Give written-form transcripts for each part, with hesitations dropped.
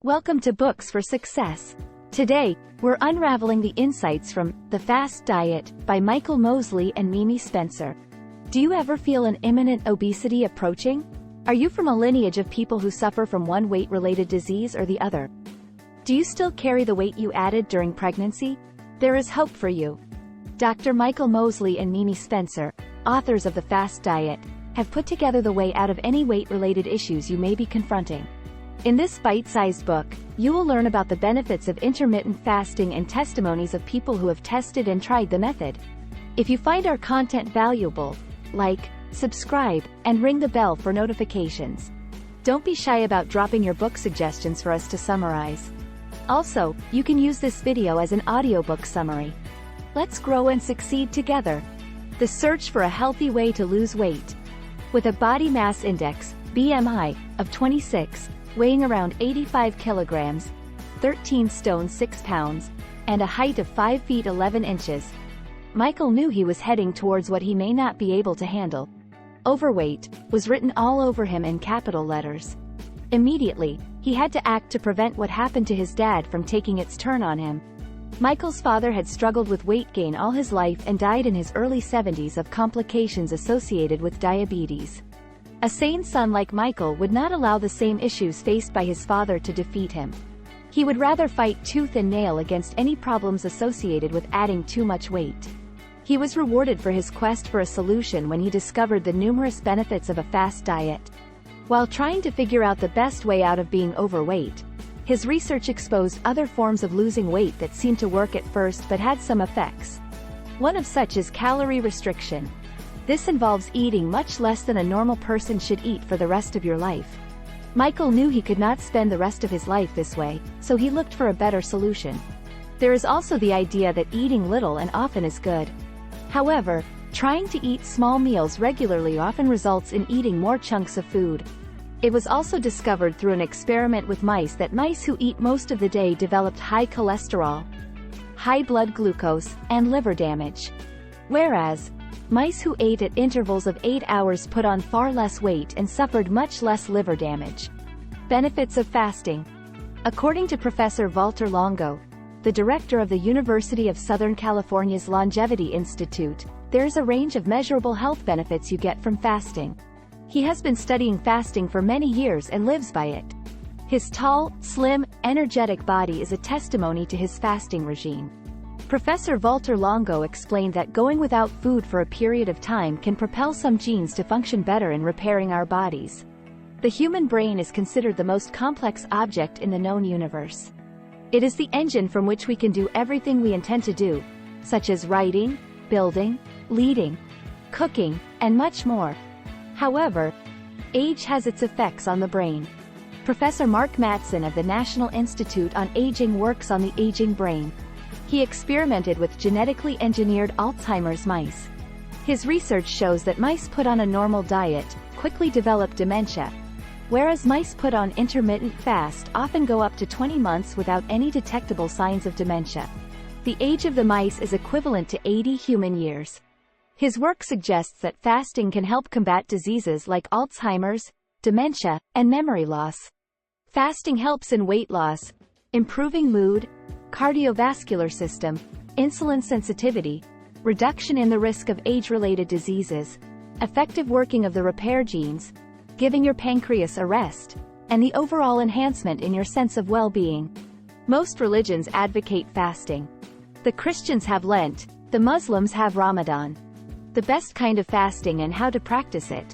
Welcome to Books for Success. Today, we're unraveling the insights from The Fast Diet by Michael Mosley and Mimi Spencer. Do you ever feel an imminent obesity approaching? Are you from a lineage of people who suffer from one weight-related disease or the other? Do you still carry the weight you added during pregnancy? There is hope for you. Dr. Michael Mosley and Mimi Spencer, authors of The Fast Diet, have put together the way out of any weight-related issues you may be confronting. In this bite-sized book, you will learn about the benefits of intermittent fasting and testimonies of people who have tested and tried the method. If you find our content valuable, like, subscribe, and ring the bell for notifications. Don't be shy about dropping your book suggestions for us to summarize. Also, you can use this video as an audiobook summary. Let's grow and succeed together. The search for a healthy way to lose weight. With a body mass index, BMI, of 26, weighing around 85 kilograms, 13 stone 6 pounds, and a height of 5 feet 11 inches, Michael knew he was heading towards what he may not be able to handle. Overweight was written all over him in capital letters. Immediately, he had to act to prevent what happened to his dad from taking its turn on him. Michael's father had struggled with weight gain all his life and died in his early 70s of complications associated with diabetes. A sane son like Michael would not allow the same issues faced by his father to defeat him. He would rather fight tooth and nail against any problems associated with adding too much weight. He was rewarded for his quest for a solution when he discovered the numerous benefits of a fast diet. While trying to figure out the best way out of being overweight, his research exposed other forms of losing weight that seemed to work at first but had some effects. One of such is calorie restriction. This involves eating much less than a normal person should eat for the rest of your life. Michael knew he could not spend the rest of his life this way, so he looked for a better solution. There is also the idea that eating little and often is good. However, trying to eat small meals regularly often results in eating more chunks of food. It was also discovered through an experiment with mice that mice who eat most of the day developed high cholesterol, high blood glucose, and liver damage. Whereas, mice who ate at intervals of 8 hours put on far less weight and suffered much less liver damage. Benefits of fasting. According to Professor Walter Longo, the director of the University of Southern California's Longevity Institute, there's a range of measurable health benefits you get from fasting. He has been studying fasting for many years and lives by it. His tall, slim, energetic body is a testimony to his fasting regime. Professor Walter Longo explained that going without food for a period of time can propel some genes to function better in repairing our bodies. The human brain is considered the most complex object in the known universe. It is the engine from which we can do everything we intend to do, such as writing, building, leading, cooking, and much more. However, age has its effects on the brain. Professor Mark Mattson of the National Institute on Aging works on the aging brain. He experimented with genetically engineered Alzheimer's mice. His research shows that mice put on a normal diet quickly develop dementia, whereas mice put on intermittent fast often go up to 20 months without any detectable signs of dementia. The age of the mice is equivalent to 80 human years. His work suggests that fasting can help combat diseases like Alzheimer's, dementia, and memory loss. Fasting helps in weight loss, improving mood, cardiovascular system, insulin sensitivity, reduction in the risk of age-related diseases, effective working of the repair genes, giving your pancreas a rest, and the overall enhancement in your sense of well-being. Most religions advocate fasting. The Christians have Lent, the Muslims have Ramadan. The best kind of fasting and how to practice it.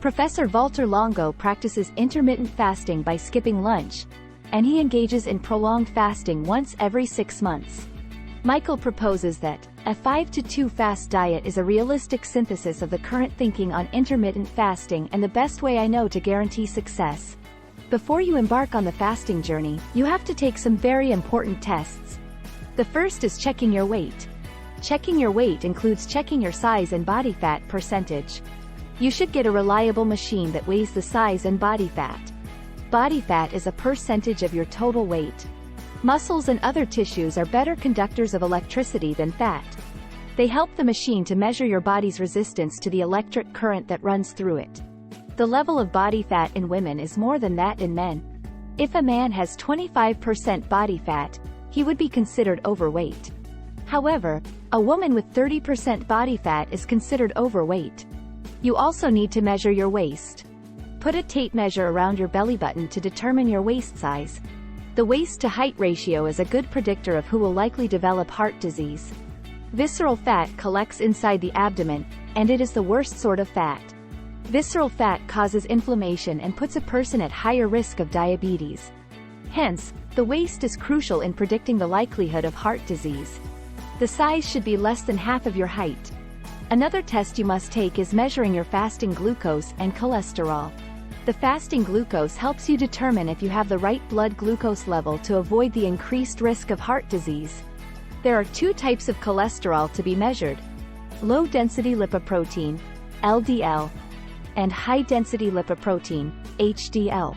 Professor Walter Longo practices intermittent fasting by skipping lunch, and he engages in prolonged fasting once every 6 months. Michael proposes that a 5-to-2 fast diet is a realistic synthesis of the current thinking on intermittent fasting and the best way I know to guarantee success. Before you embark on the fasting journey, you have to take some very important tests. The first is checking your weight. Checking your weight includes checking your size and body fat percentage. You should get a reliable machine that weighs the size and body fat. Body fat is a percentage of your total weight. Muscles and other tissues are better conductors of electricity than fat. They help the machine to measure your body's resistance to the electric current that runs through it. The level of body fat in women is more than that in men. If a man has 25% body fat, he would be considered overweight. However, a woman with 30% body fat is considered overweight. You also need to measure your waist. Put a tape measure around your belly button to determine your waist size. The waist-to-height ratio is a good predictor of who will likely develop heart disease. Visceral fat collects inside the abdomen, and it is the worst sort of fat. Visceral fat causes inflammation and puts a person at higher risk of diabetes. Hence, the waist is crucial in predicting the likelihood of heart disease. The size should be less than half of your height. Another test you must take is measuring your fasting glucose and cholesterol. The fasting glucose helps you determine if you have the right blood glucose level to avoid the increased risk of heart disease. There are two types of cholesterol to be measured: low-density lipoprotein, LDL, and high-density lipoprotein, HDL.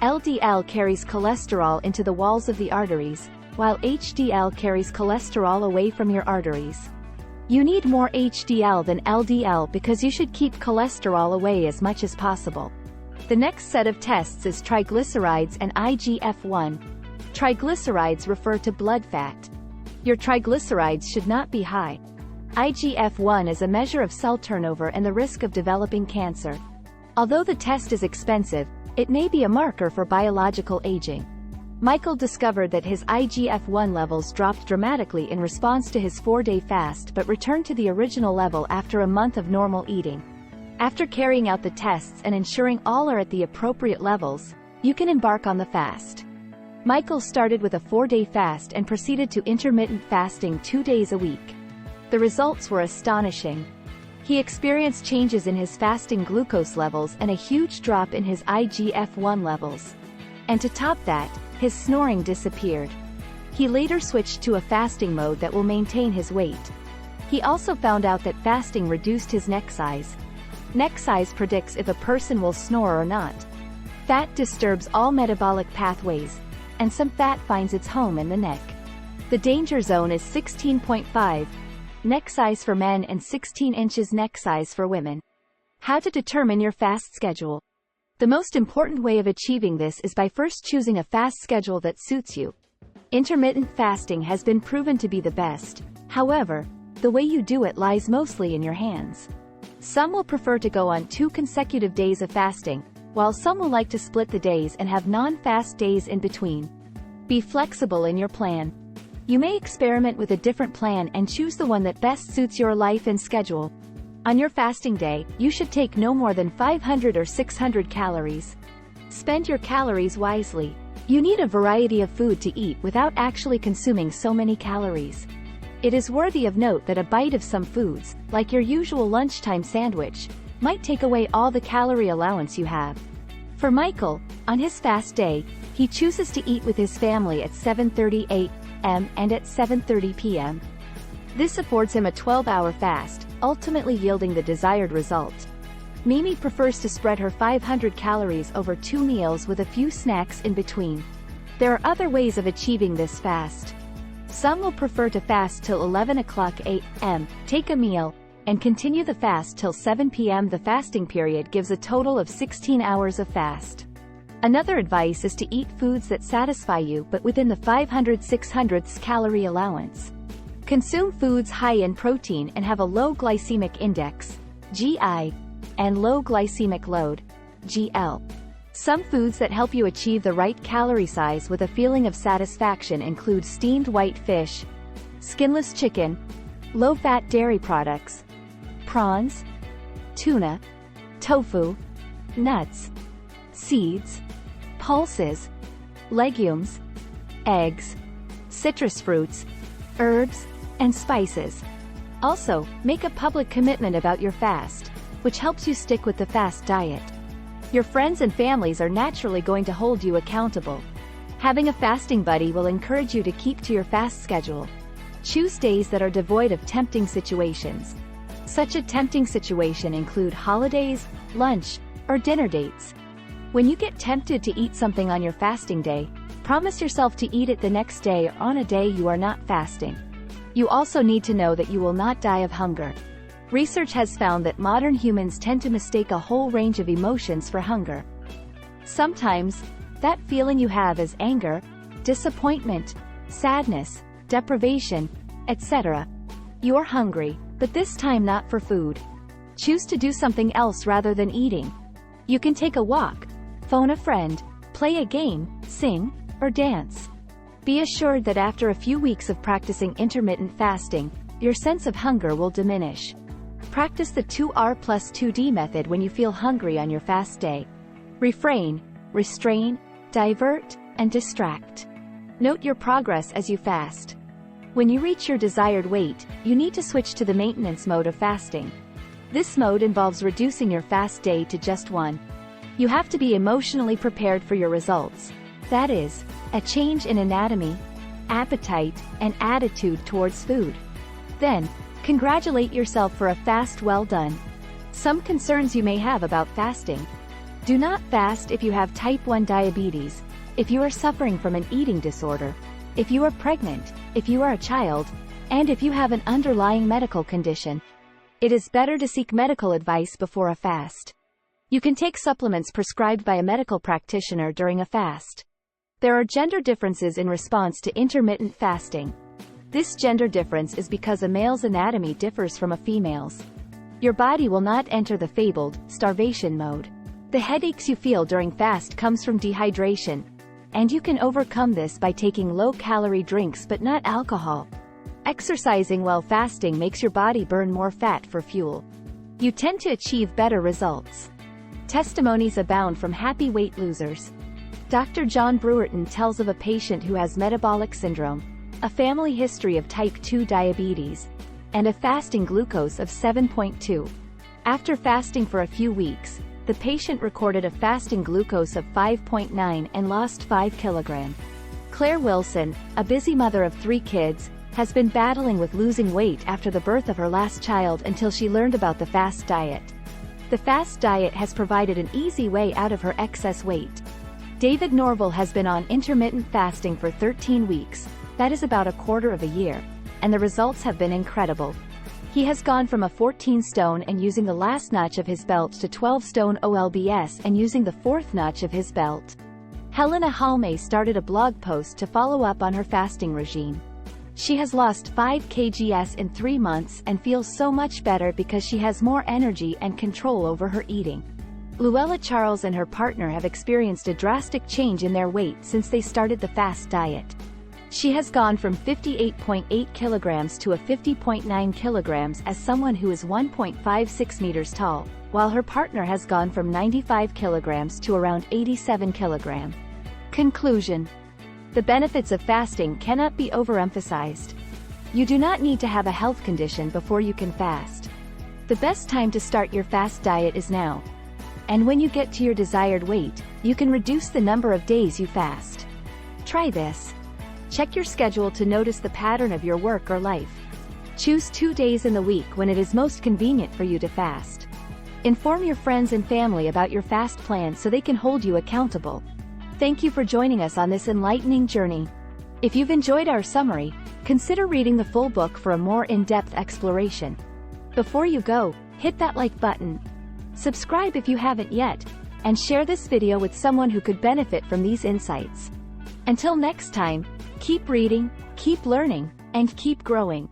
LDL carries cholesterol into the walls of the arteries, while HDL carries cholesterol away from your arteries. You need more HDL than LDL because you should keep cholesterol away as much as possible. The next set of tests is triglycerides and IGF-1. Triglycerides refer to blood fat. Your triglycerides should not be high. IGF-1 is a measure of cell turnover and the risk of developing cancer. Although the test is expensive, it may be a marker for biological aging. Michael discovered that his IGF-1 levels dropped dramatically in response to his 4-day fast but returned to the original level after a month of normal eating. After carrying out the tests and ensuring all are at the appropriate levels, you can embark on the fast. Michael started with a 4-day fast and proceeded to intermittent fasting 2 days a week. The results were astonishing. He experienced changes in his fasting glucose levels and a huge drop in his IGF-1 levels. And to top that, his snoring disappeared. He later switched to a fasting mode that will maintain his weight. He also found out that fasting reduced his neck size. Neck size predicts if a person will snore or not. Fat disturbs all metabolic pathways, and some fat finds its home in the neck. The danger zone is 16.5 neck size for men and 16 inches neck size for women. How to determine your fast schedule. The most important way of achieving this is by first choosing a fast schedule that suits you. Intermittent fasting has been proven to be the best. However, the way you do it lies mostly in your hands. Some will prefer to go on 2 consecutive days of fasting, while some will like to split the days and have non-fast days in between. Be flexible in your plan. You may experiment with a different plan and choose the one that best suits your life and schedule. On your fasting day, you should take no more than 500 or 600 calories. Spend your calories wisely. You need a variety of food to eat without actually consuming so many calories. It is worthy of note that a bite of some foods, like your usual lunchtime sandwich, might take away all the calorie allowance you have. For Michael, on his fast day, he chooses to eat with his family at 7:30 a.m. and at 7:30 p.m. This affords him a 12-hour fast, ultimately yielding the desired result. Mimi prefers to spread her 500 calories over 2 meals with a few snacks in between. There are other ways of achieving this fast. Some will prefer to fast till 11 o'clock a.m., take a meal, and continue the fast till 7 p.m. The fasting period gives a total of 16 hours of fast. Another advice is to eat foods that satisfy you but within the 500-600 calorie allowance. Consume foods high in protein and have a low glycemic index, GI, and low glycemic load, GL. Some foods that help you achieve the right calorie size with a feeling of satisfaction include steamed white fish, skinless chicken, low-fat dairy products, prawns, tuna, tofu, nuts, seeds, pulses, legumes, eggs, citrus fruits, herbs, and spices. Also, make a public commitment about your fast, which helps you stick with the fast diet. Your friends and families are naturally going to hold you accountable. Having a fasting buddy will encourage you to keep to your fast schedule. Choose days that are devoid of tempting situations. Such a tempting situation include holidays, lunch, or dinner dates. When you get tempted to eat something on your fasting day, promise yourself to eat it the next day or on a day you are not fasting. You also need to know that you will not die of hunger. Research has found that modern humans tend to mistake a whole range of emotions for hunger. Sometimes, That feeling you have is anger, disappointment, sadness, deprivation, etc. You're hungry, but this time not for food. Choose to do something else rather than eating. You can take a walk, phone a friend, play a game, sing, or dance. Be assured that after a few weeks of practicing intermittent fasting, your sense of hunger will diminish. Practice the 2R plus 2D method when you feel hungry on your fast day. Refrain, restrain, divert, and distract. Note your progress as you fast. When you reach your desired weight, you need to switch to the maintenance mode of fasting. This mode involves reducing your fast day to just one. You have to be emotionally prepared for your results. That is, a change in anatomy, appetite, and attitude towards food. Then, congratulate yourself for a fast well done. Some concerns you may have about fasting. Do not fast if you have type 1 diabetes, if you are suffering from an eating disorder, if you are pregnant, if you are a child, and if you have an underlying medical condition. It is better to seek medical advice before a fast. You can take supplements prescribed by a medical practitioner during a fast. There are gender differences in response to intermittent fasting. This gender difference is because a male's anatomy differs from a female's. Your body will not enter the fabled starvation mode. The headaches you feel during fast comes from dehydration, and you can overcome this by taking low-calorie drinks but not alcohol. Exercising while fasting makes your body burn more fat for fuel. You tend to achieve better results. Testimonies abound from happy weight losers. Dr. John Brewerton tells of a patient who has metabolic syndrome, a family history of type 2 diabetes, and a fasting glucose of 7.2. After fasting for a few weeks, the patient recorded a fasting glucose of 5.9 and lost 5 kilograms. Claire Wilson, a busy mother of 3 kids, has been battling with losing weight after the birth of her last child until she learned about the fast diet. The fast diet has provided an easy way out of her excess weight. David Norville has been on intermittent fasting for 13 weeks, that is about a quarter of a year, and the results have been incredible. He has gone from a 14 stone and using the last notch of his belt to 12 stone OLBS and using the 4th notch of his belt. Helena Halme started a blog post to follow up on her fasting regime. She has lost 5 kgs in 3 months and feels so much better because she has more energy and control over her eating. Luella Charles and her partner have experienced a drastic change in their weight since they started the fast diet. She has gone from 58.8 kilograms to a 50.9 kilograms as someone who is 1.56 meters tall, while her partner has gone from 95 kilograms to around 87 kilograms. Conclusion: the benefits of fasting cannot be overemphasized. You do not need to have a health condition before you can fast. The best time to start your fast diet is now. And when you get to your desired weight, you can reduce the number of days you fast. Try this. Check your schedule to notice the pattern of your work or life. Choose 2 days in the week when it is most convenient for you to fast. Inform your friends and family about your fast plan so they can hold you accountable. Thank you for joining us on this enlightening journey. If you've enjoyed our summary, consider reading the full book for a more in-depth exploration. Before you go, hit that like button. Subscribe if you haven't yet, and share this video with someone who could benefit from these insights. Until next time, keep reading, keep learning, and keep growing.